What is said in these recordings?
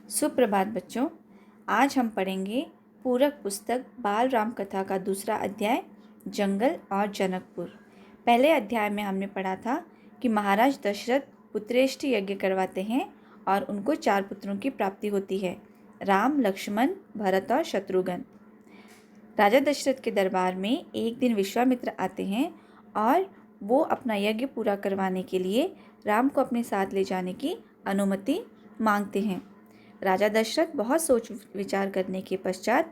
सुप्रभात बच्चों। आज हम पढ़ेंगे पूरक पुस्तक बाल राम कथा का दूसरा अध्याय जंगल और जनकपुर। पहले अध्याय में हमने पढ़ा था कि महाराज दशरथ पुत्रेष्टि यज्ञ करवाते हैं और उनको 4 पुत्रों की प्राप्ति होती है, राम, लक्ष्मण, भरत और शत्रुघ्न। राजा दशरथ के दरबार में एक दिन विश्वामित्र आते हैं और वो अपना यज्ञ पूरा करवाने के लिए राम को अपने साथ ले जाने की अनुमति मांगते हैं। राजा दशरथ बहुत सोच विचार करने के पश्चात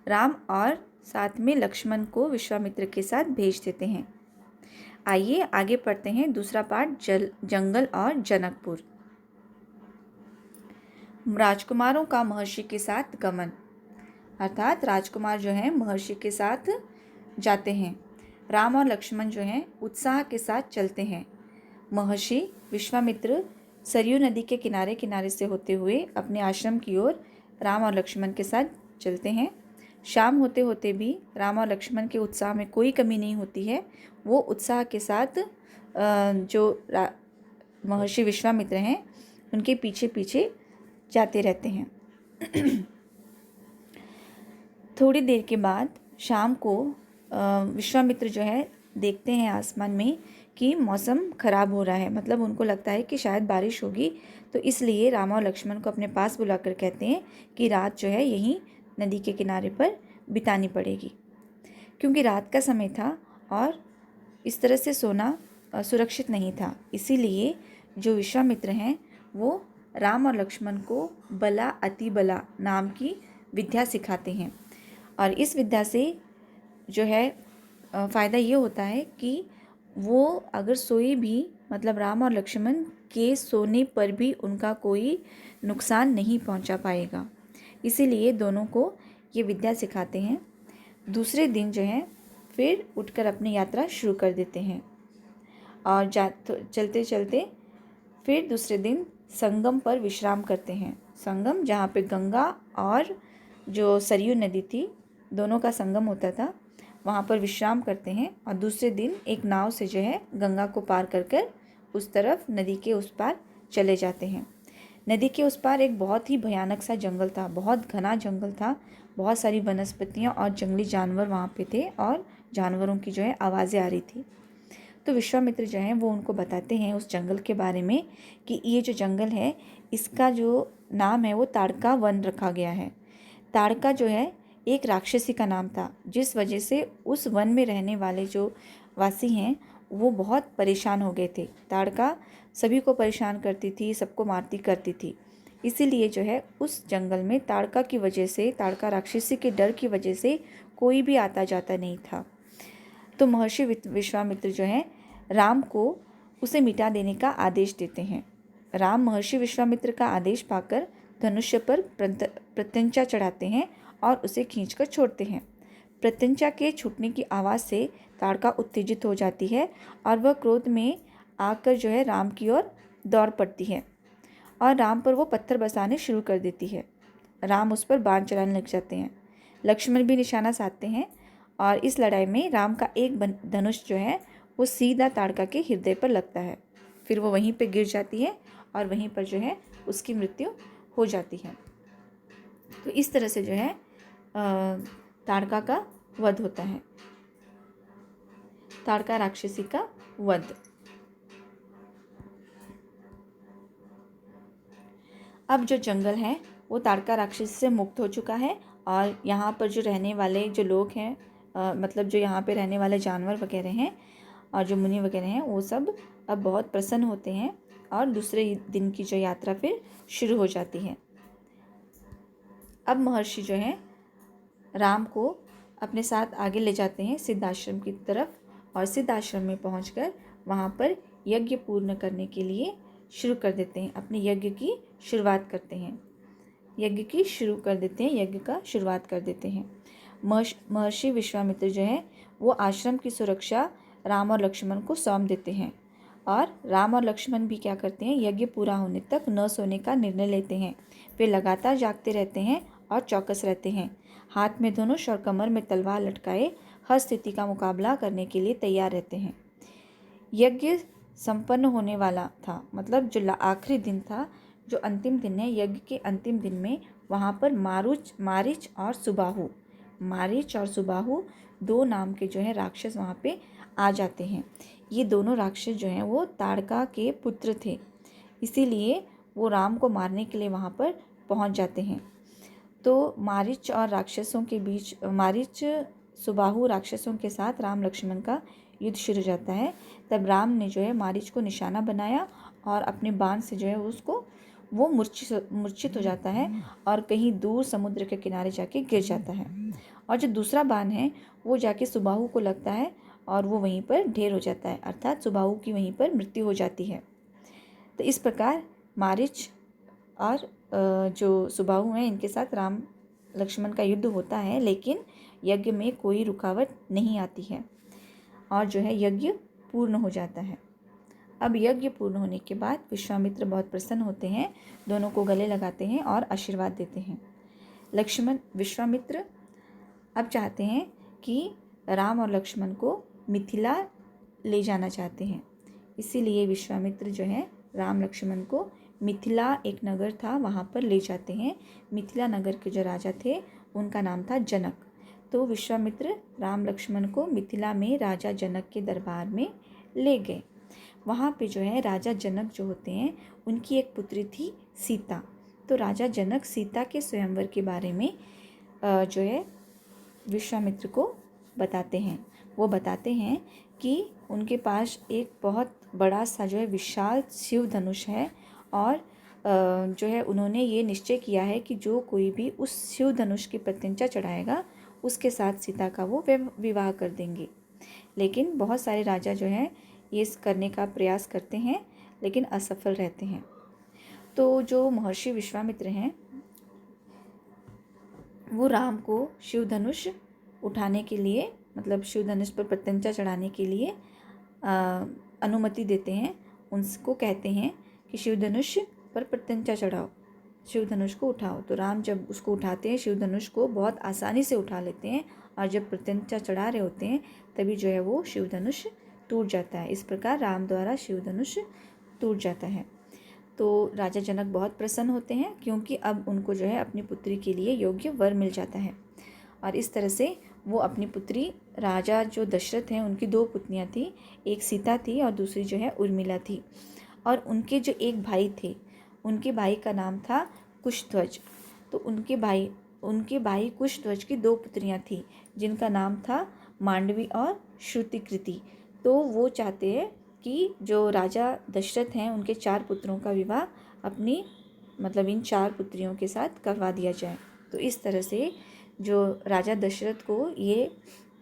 राम और साथ में लक्ष्मण को विश्वामित्र के साथ भेज देते हैं। आइए आगे पढ़ते हैं दूसरा पार्ट जंगल और जनकपुर। राजकुमारों का महर्षि के साथ गमन, अर्थात राजकुमार जो हैं महर्षि के साथ जाते हैं। राम और लक्ष्मण जो हैं उत्साह के साथ चलते हैं। महर्षि विश्वामित्र सरयू नदी के किनारे किनारे से होते हुए अपने आश्रम की ओर राम और लक्ष्मण के साथ चलते हैं। शाम होते होते भी राम और लक्ष्मण के उत्साह में कोई कमी नहीं होती है। वो उत्साह के साथ जो महर्षि विश्वामित्र हैं उनके पीछे पीछे जाते रहते हैं। थोड़ी देर के बाद शाम को विश्वामित्र जो है देखते हैं आसमान में कि मौसम ख़राब हो रहा है, मतलब उनको लगता है कि शायद बारिश होगी। तो इसलिए राम और लक्ष्मण को अपने पास बुलाकर कहते हैं कि रात जो है यहीं नदी के किनारे पर बितानी पड़ेगी, क्योंकि रात का समय था और इस तरह से सोना सुरक्षित नहीं था। इसीलिए जो विश्वामित्र हैं वो राम और लक्ष्मण को बला अति बला नाम की विद्या सिखाते हैं। और इस विद्या से जो है फ़ायदा ये होता है कि वो अगर सोए भी, मतलब राम और लक्ष्मण के सोने पर भी उनका कोई नुकसान नहीं पहुंचा पाएगा। इसीलिए दोनों को ये विद्या सिखाते हैं। दूसरे दिन जो है फिर उठकर अपनी यात्रा शुरू कर देते हैं और चलते चलते फिर दूसरे दिन संगम पर विश्राम करते हैं। संगम जहाँ पे गंगा और जो सरयू नदी थी दोनों का संगम होता था, वहाँ पर विश्राम करते हैं और दूसरे दिन एक नाव से जो है गंगा को पार कर उस तरफ नदी के उस पार चले जाते हैं। नदी के उस पार एक बहुत ही भयानक सा जंगल था, बहुत घना जंगल था। बहुत सारी वनस्पतियाँ और जंगली जानवर वहाँ पे थे और जानवरों की जो है आवाज़ें आ रही थी। तो विश्वामित्र जो हैं वो उनको बताते हैं उस जंगल के बारे में कि ये जो जंगल है इसका जो नाम है वो ताड़का वन रखा गया है। ताड़का जो है एक राक्षसी का नाम था, जिस वजह से उस वन में रहने वाले जो वासी हैं वो बहुत परेशान हो गए थे। ताड़का सभी को परेशान करती थी, सबको मारती करती थी। इसीलिए जो है उस जंगल में ताड़का की वजह से, ताड़का राक्षसी के डर की वजह से कोई भी आता जाता नहीं था। तो महर्षि विश्वामित्र जो हैं राम को उसे मिटा देने का आदेश देते हैं। राम महर्षि विश्वामित्र का आदेश पाकर धनुष्य पर प्रत्यंचा चढ़ाते हैं और उसे खींचकर छोड़ते हैं। प्रत्यंचा के छूटने की आवाज़ से ताड़का उत्तेजित हो जाती है और वह क्रोध में आकर जो है राम की ओर दौड़ पड़ती है और राम पर वो पत्थर बरसाने शुरू कर देती है। राम उस पर बाण चलाने लग जाते हैं। लक्ष्मण भी निशाना साधते हैं और इस लड़ाई में राम का एक धनुष जो है वो सीधा ताड़का के हृदय पर लगता है। फिर वो वहीं पर गिर जाती है और वहीं पर जो है उसकी मृत्यु हो जाती है। तो इस तरह से जो है ताड़का का वध होता है, ताड़का राक्षसी का वध। अब जो जंगल है वो ताड़का राक्षसी से मुक्त हो चुका है और यहाँ पर जो रहने वाले जो लोग हैं, मतलब जो यहाँ पे रहने वाले जानवर वगैरह हैं और जो मुनि वगैरह हैं वो सब अब बहुत प्रसन्न होते हैं और दूसरे दिन की जो यात्रा फिर शुरू हो जाती है। अब महर्षि जो हैं राम को अपने साथ आगे ले जाते हैं सिद्धाश्रम की तरफ और सिद्धाश्रम में पहुंचकर वहाँ पर यज्ञ पूर्ण करने के लिए शुरू कर देते हैं, अपने यज्ञ की शुरुआत करते हैं। यज्ञ का शुरुआत कर देते हैं। महर्षि विश्वामित्र जो है वो आश्रम की सुरक्षा राम और लक्ष्मण को सौंप देते हैं और राम और लक्ष्मण भी क्या करते हैं, यज्ञ पूरा होने तक न सोने का निर्णय लेते हैं। वे लगातार जागते रहते हैं और चौकस रहते हैं। हाथ में धनुष और कमर में तलवार लटकाए हर स्थिति का मुकाबला करने के लिए तैयार रहते हैं। यज्ञ संपन्न होने वाला था, मतलब जो आखिरी दिन था, जो अंतिम दिन है, यज्ञ के अंतिम दिन में वहाँ पर मारीच और सुबाहु दो नाम के जो है राक्षस वहाँ पे आ जाते हैं। ये दोनों राक्षस जो हैं वो ताड़का के पुत्र थे, इसीलिए वो राम को मारने के लिए वहाँ पर पहुँच जाते हैं। तो मारीच सुबाहु राक्षसों के साथ राम लक्ष्मण का युद्ध शुरू हो जाता है। तब राम ने जो है मारीच को निशाना बनाया और अपने बाण से जो है वो मूर्छित हो जाता है और कहीं दूर समुद्र के किनारे जाके गिर जाता है। और जो दूसरा बाण है वो जाके सुबाहु को लगता है और वो वहीं पर ढेर हो जाता है, अर्थात सुबाहु की वहीं पर मृत्यु हो जाती है। तो इस प्रकार मारीच और जो सुबाहु हैं इनके साथ राम लक्ष्मण का युद्ध होता है, लेकिन यज्ञ में कोई रुकावट नहीं आती है और जो है यज्ञ पूर्ण हो जाता है। अब यज्ञ पूर्ण होने के बाद विश्वामित्र बहुत प्रसन्न होते हैं, दोनों को गले लगाते हैं और आशीर्वाद देते हैं। विश्वामित्र अब चाहते हैं कि राम और लक्ष्मण को मिथिला ले जाना चाहते हैं, इसीलिए विश्वामित्र जो है राम लक्ष्मण को मिथिला एक नगर था वहाँ पर ले जाते हैं। मिथिला नगर के जो राजा थे उनका नाम था जनक। तो विश्वामित्र राम लक्ष्मण को मिथिला में राजा जनक के दरबार में ले गए। वहाँ पे जो है राजा जनक जो होते हैं उनकी एक पुत्री थी सीता। तो राजा जनक सीता के स्वयंवर के बारे में जो है विश्वामित्र को बताते हैं। वो बताते हैं कि उनके पास एक बहुत बड़ा सा जो है विशाल शिव धनुष है और जो है उन्होंने ये निश्चय किया है कि जो कोई भी उस शिव धनुष की प्रत्यंचा चढ़ाएगा उसके साथ सीता का वो विवाह कर देंगे। लेकिन बहुत सारे राजा जो हैं ये करने का प्रयास करते हैं लेकिन असफल रहते हैं। तो जो महर्षि विश्वामित्र हैं वो राम को शिव धनुष उठाने के लिए, मतलब शिव धनुष पर प्रत्यंचा चढ़ाने के लिए अनुमति देते हैं। उनको कहते हैं कि शिव धनुष पर प्रत्यंचा चढ़ाओ, शिव धनुष को उठाओ। तो राम जब उसको उठाते हैं, शिव धनुष को बहुत आसानी से उठा लेते हैं और जब प्रत्यंचा चढ़ा रहे होते हैं तभी जो है वो शिव धनुष टूट जाता है। इस प्रकार राम द्वारा शिव धनुष टूट जाता है। तो राजा जनक बहुत प्रसन्न होते हैं क्योंकि अब उनको जो है अपनी पुत्री के लिए योग्य वर मिल जाता है। और इस तरह से वो अपनी पुत्री, राजा जो दशरथ हैं उनकी दो पुत्नियां थी, एक सीता थी और दूसरी जो है उर्मिला थी। और उनके जो एक भाई थे, उनके भाई का नाम था कुशध्वज। तो उनके भाई कुशध्वज की दो पुत्रियां थी जिनका नाम था मांडवी और श्रुतिकृति। तो वो चाहते हैं कि जो राजा दशरथ हैं उनके 4 पुत्रों का विवाह अपनी, मतलब इन 4 पुत्रियों के साथ करवा दिया जाए। तो इस तरह से जो राजा दशरथ को ये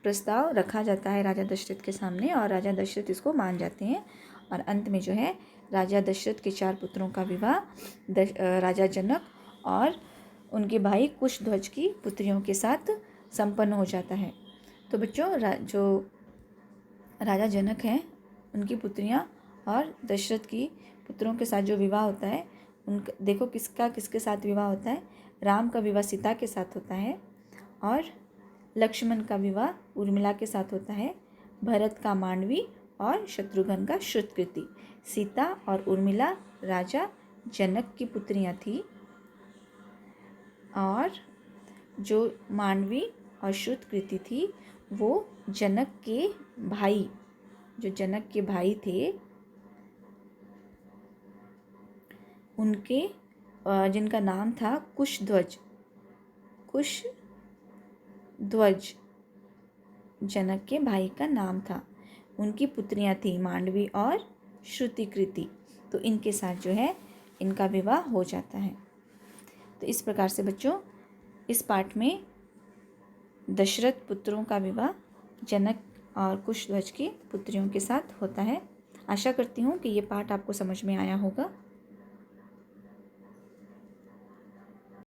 प्रस्ताव रखा जाता है राजा दशरथ के सामने और राजा दशरथ इसको मान जाते हैं। और अंत में जो है राजा दशरथ के 4 पुत्रों का विवाह राजा जनक और उनके भाई कुशध्वज की पुत्रियों के साथ संपन्न हो जाता है। तो बच्चों, जो राजा जनक हैं उनकी पुत्रियां और दशरथ की पुत्रों के साथ जो विवाह होता है, देखो किसके साथ विवाह होता है। राम का विवाह सीता के साथ होता है और लक्ष्मण का विवाह उर्मिला के साथ होता है। भरत का मांडवी और शत्रुघ्न का श्रुतकृति। सीता और उर्मिला राजा जनक की पुत्रियां थी और जो मांडवी और श्रुतकृति थी वो जनक के भाई थे उनके, जिनका नाम था कुशध्वज। जनक के भाई का नाम था। उनकी पुत्रियां थी मांडवी और श्रुतिकृति। तो इनके साथ जो है इनका विवाह हो जाता है। तो इस प्रकार से बच्चों इस पाठ में दशरथ पुत्रों का विवाह जनक और कुशध्वज की पुत्रियों के साथ होता है। आशा करती हूँ कि ये पाठ आपको समझ में आया होगा।